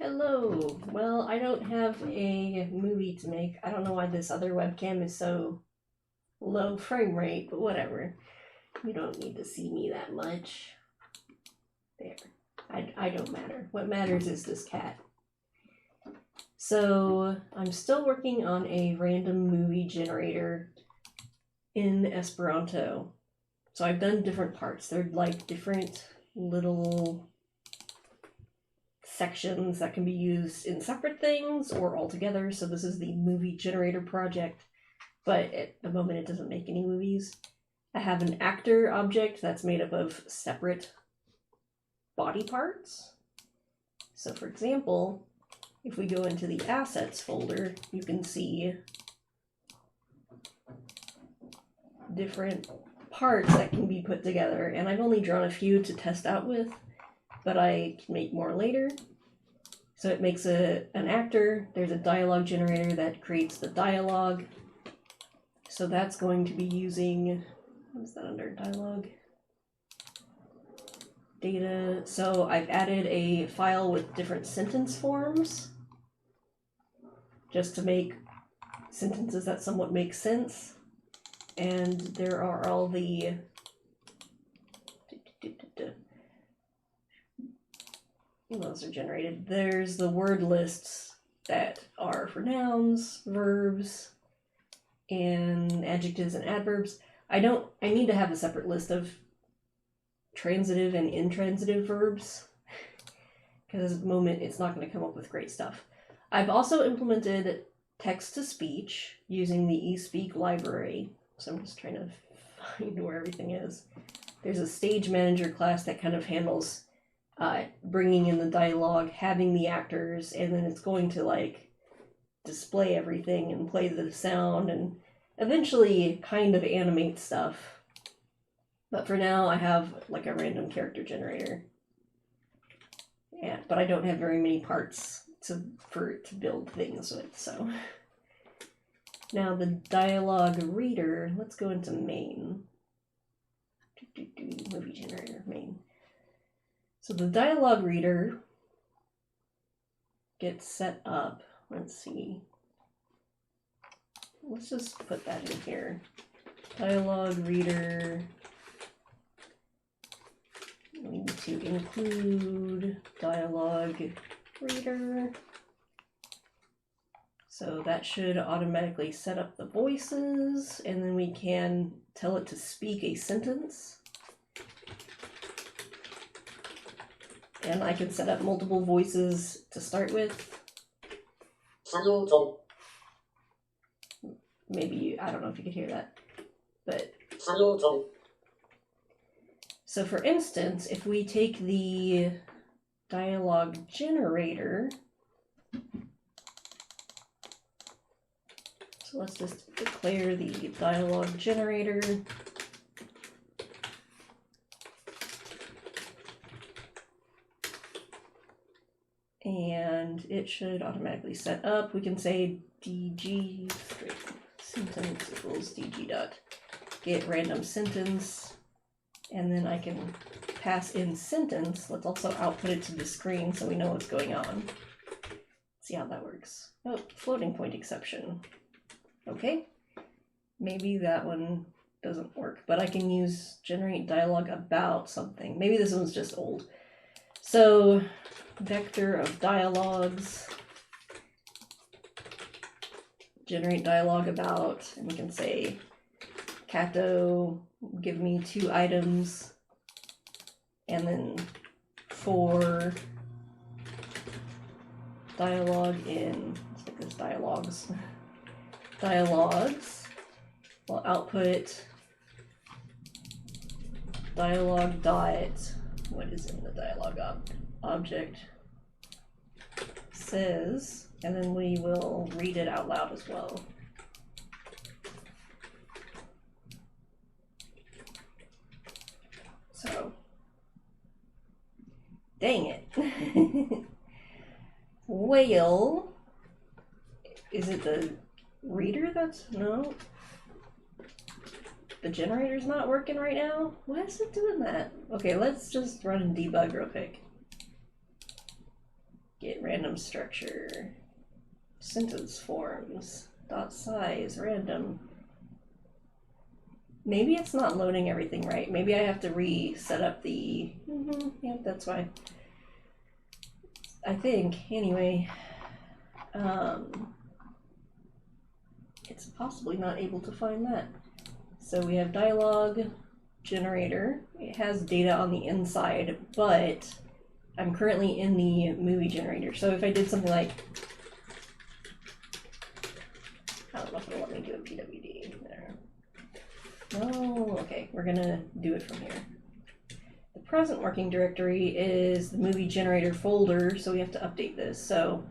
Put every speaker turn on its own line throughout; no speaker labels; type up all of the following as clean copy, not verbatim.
Hello. Well, I don't have a movie to make. I don't know why this other webcam is so low frame rate, but whatever. You don't need to see me that much. There. I don't matter. What matters is this cat. So, I'm still working on a random movie generator in Esperanto. So I've done different parts. They're like different little sections that can be used in separate things or all together. So this is the movie generator project, but at the moment it doesn't make any movies. I have an actor object that's made up of separate body parts. So for example, if we go into the assets folder, you can see different parts that can be put together, and I've only drawn a few to test out with, but I can make more later. So it makes an actor. There's a dialogue generator that creates the dialogue. So that's going to be using, what is that under? Dialogue? Data. So I've added a file with different sentence forms just to make sentences that somewhat make sense. And there are all the those are generated. There's the word lists that are for nouns, verbs, and adjectives and adverbs. I need to have a separate list of transitive and intransitive verbs because at the moment it's not going to come up with great stuff. I've also implemented text-to-speech using the eSpeak library. So I'm just trying to find where everything is. There's a stage manager class that kind of handles bringing in the dialogue, having the actors, and then it's going to like display everything and play the sound and eventually kind of animate stuff. But for now I have like a random character generator. Yeah, but I don't have very many parts to build things with, so. Now the dialogue reader, let's go into main. Movie generator, main. So the dialogue reader gets set up. Let's see. Let's just put that in here. Dialogue reader. We need to include dialogue reader. So that should automatically set up the voices, and then we can tell it to speak a sentence. And I can set up multiple voices to start with. Maybe, I don't know if you could hear that, but. So for instance, if we take the dialogue generator, so let's just declare the dialogue generator. And it should automatically set up. We can say dg sentence equals dg dot get random sentence, and then I can pass in sentence. Let's also output it to the screen so we know what's going on. See how that works. Oh, floating point exception. Okay, maybe that one doesn't work, but I can use generate dialogue about something. Maybe this one's just old. So vector of dialogues, generate dialogue about, and we can say Cato, give me 2 items, and then for dialogue in, let's make this dialogues. Dialogues, we'll output dialogue dot, what is in the dialogue object, says, and then we will read it out loud as well. So, dang it. Whale, is it the reader that's, no? The generator's not working right now? Why is it doing that? Okay, let's just run and debug real quick. get random structure, sentence forms, dot size, random. Maybe it's not loading everything right. Maybe I have to reset up the... Yep, that's why. I think, anyway. It's possibly not able to find that. So we have Dialog Generator. It has data on the inside, but I'm currently in the movie generator. So if I did something like... I don't know if it'll let me do a PWD there. Oh, okay, we're gonna do it from here. The present working directory is the movie generator folder, so we have to update this. So,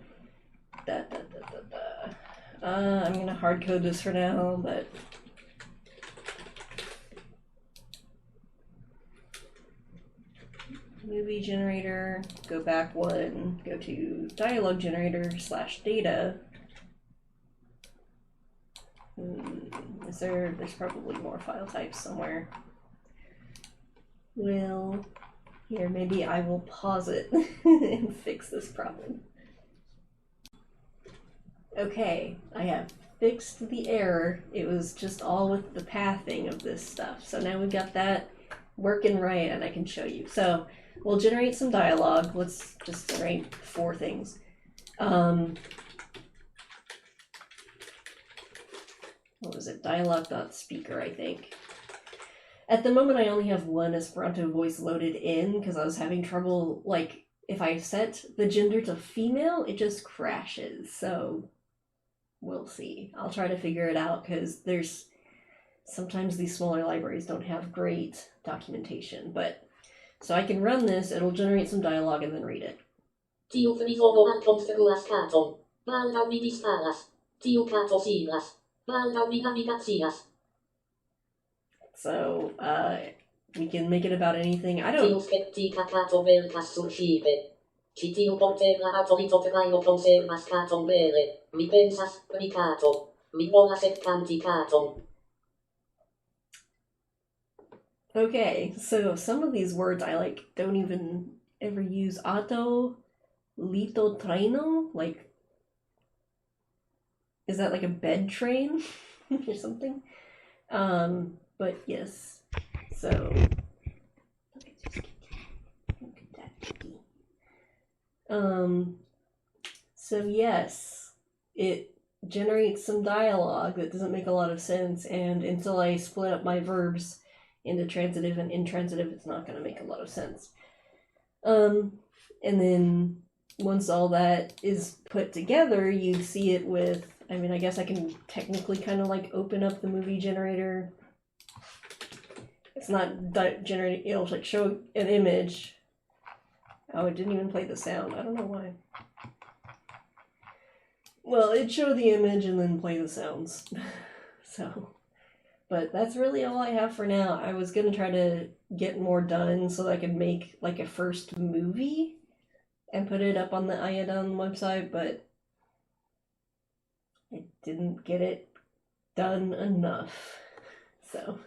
I'm gonna hard code this for now, but movie generator, go back one, go to dialog generator / data. There's probably more file types somewhere. Well, here, maybe I will pause it and fix this problem. Okay, I have fixed the error. It was just all with the pathing of this stuff. So now we've got that working right, and I can show you. So we'll generate some dialogue. Let's just generate 4 things. What was it? Dialog.speaker, I think. At the moment, I only have one Esperanto voice loaded in because I was having trouble, like, if I set the gender to female, it just crashes. So we'll see. I'll try to figure it out because sometimes these smaller libraries don't have great documentation. But so I can run this, it'll generate some dialogue and then read it. So, we can make it about anything. I don't... Okay, so some of these words I don't even ever use. Auto, lito, traino? Like, is that like a bed train or something? But yes, so look at that. So yes, it generates some dialogue that doesn't make a lot of sense, and until I split up my verbs into transitive and intransitive, it's not going to make a lot of sense. And then once all that is put together, you see it with, I mean, I guess I can technically kind of like open up the movie generator. It's not generating, it'll like show an image. Oh, it didn't even play the sound. I don't know why. Well, it showed the image and then play the sounds. So, but that's really all I have for now. I was going to try to get more done so that I could make like a first movie and put it up on the Áya Dan website, but I didn't get it done enough. So...